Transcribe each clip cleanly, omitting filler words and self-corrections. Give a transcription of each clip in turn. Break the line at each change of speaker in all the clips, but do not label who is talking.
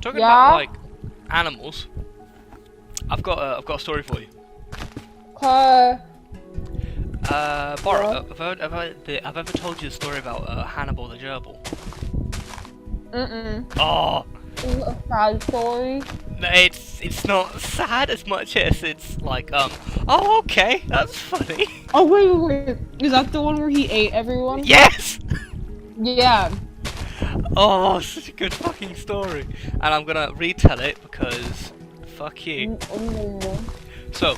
Talking about like animals, I've got a story for you. Bora, I've ever told you the story about Hannibal the Gerbil. Oh.
Is it a sad story?
No, it's not sad as much as it's like oh okay, that's funny.
Oh wait, is that the one where he ate everyone?
Yes.
Yeah.
Oh, such a good fucking story, and I'm gonna retell it because fuck you. So,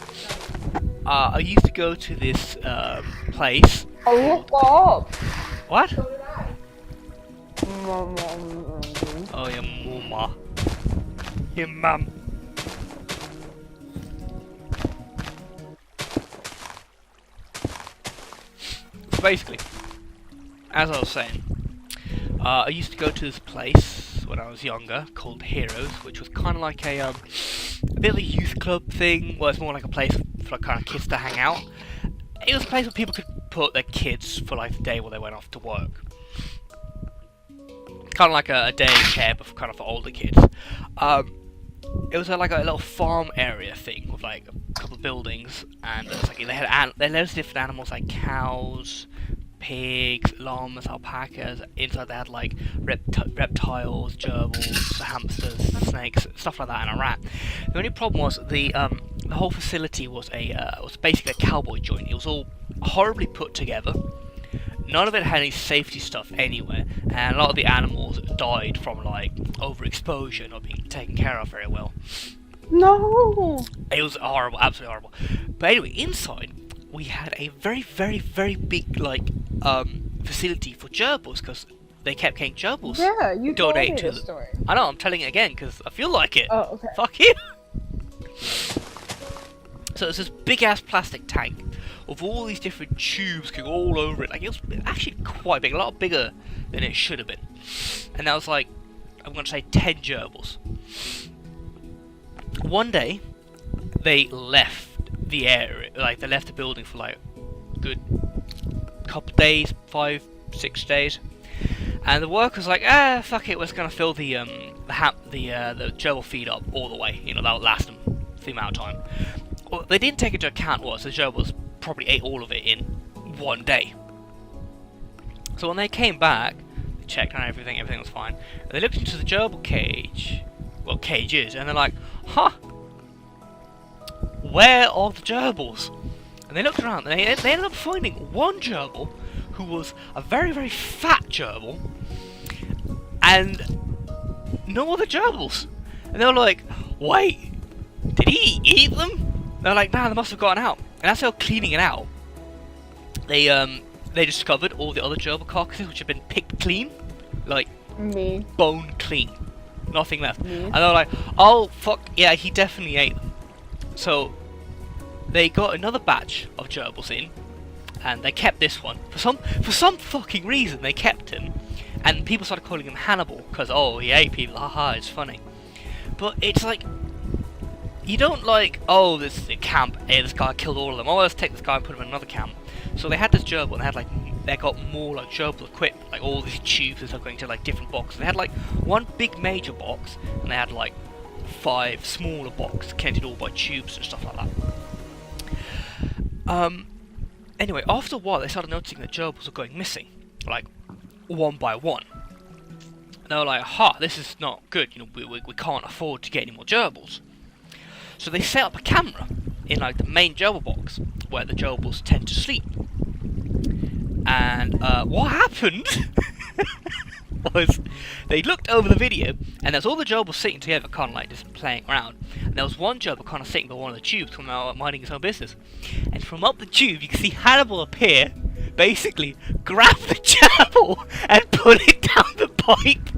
I used to go to this place.
Oh, look up.
What? Oh, your mama. Your mum. So basically, as I was saying, I used to go to this place when I was younger called Heroes, which was kind of like a bit of a youth club thing. Well, it's more like a place for like, kind of kids to hang out. It was a place where people could put their kids for like the day while they went off to work. Kind of like a day care, but kind of for older kids. It was like a little farm area thing with like a couple of buildings, and like, they had loads of different animals like cows, pigs, llamas, alpacas. Inside they had like reptiles, gerbils, hamsters, snakes, stuff like that, and a rat. The only problem was the whole facility was was basically a cowboy joint. It was all horribly put together. None of it had any safety stuff anywhere, and a lot of the animals died from like overexposure, not being taken care of very well.
No.
It was horrible, absolutely horrible. But anyway, inside we had a very, very, very big like facility for gerbils, because they kept getting gerbils.
Yeah, you told me
donated to
this
them.
story.
I know, I'm telling it again because I feel like it.
Oh, okay.
Fuck you. So it's this big ass plastic tank with all these different tubes going all over it. Like, it was actually quite big, a lot bigger than it should have been. And that was like, I'm going to say 10 gerbils. One day, they left the area, like they left the building for like a good couple days, 5, 6 days. And the workers like, fuck it, we're just going to fill the gerbil feed up all the way. You know, that'll last them the amount of time. What they didn't take into account was the gerbils probably ate all of it in one day. So when they came back, they checked on everything was fine. And they looked into the gerbil cage, well, cages, and they're like, huh, where are the gerbils? And they looked around, and they ended up finding one gerbil who was a very, very fat gerbil, and no other gerbils. And they were like, wait, did he eat them? They're like, nah, they must have gotten out. And as they were cleaning it out, they discovered all the other gerbil carcasses which had been picked clean, like bone clean, nothing left. And they were like, oh fuck, yeah, he definitely ate them. So they got another batch of gerbils in, and they kept this one for some fucking reason. They kept him, and people started calling him Hannibal because he ate people. Haha, it's funny. But it's like, you don't like, oh, this is a camp, hey, this guy killed all of them, oh, let's take this guy and put him in another camp. So they had this gerbil, and they got more like gerbil equipped, like all these tubes and stuff going to like different boxes. They had like one big major box, and they had like 5 smaller boxes connected all by tubes and stuff like that. Anyway, after a while they started noticing that gerbils were going missing, like one by one. And they were like, this is not good, you know, we can't afford to get any more gerbils. So they set up a camera in like the main gerbil box where the gerbils tend to sleep. And what happened was they looked over the video, and there's all the gerbils sitting together, kind of like just playing around. And there was one gerbil kind of sitting by one of the tubes, coming out minding his own business. And from up the tube, you can see Hannibal appear, basically grab the gerbil and put it down the pipe.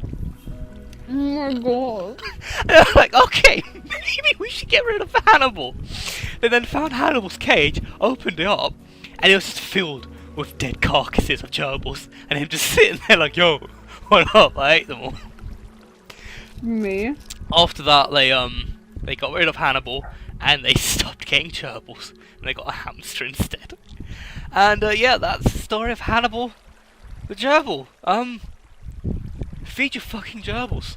Oh my god.
And I was like, okay, maybe we should get rid of Hannibal. They then found Hannibal's cage, opened it up, and it was just filled with dead carcasses of gerbils, and him just sitting there like, yo, what up? I ate them all.
Me?
After that, they got rid of Hannibal, and they stopped getting gerbils, and they got a hamster instead. And yeah, that's the story of Hannibal the gerbil. Feed your fucking gerbils.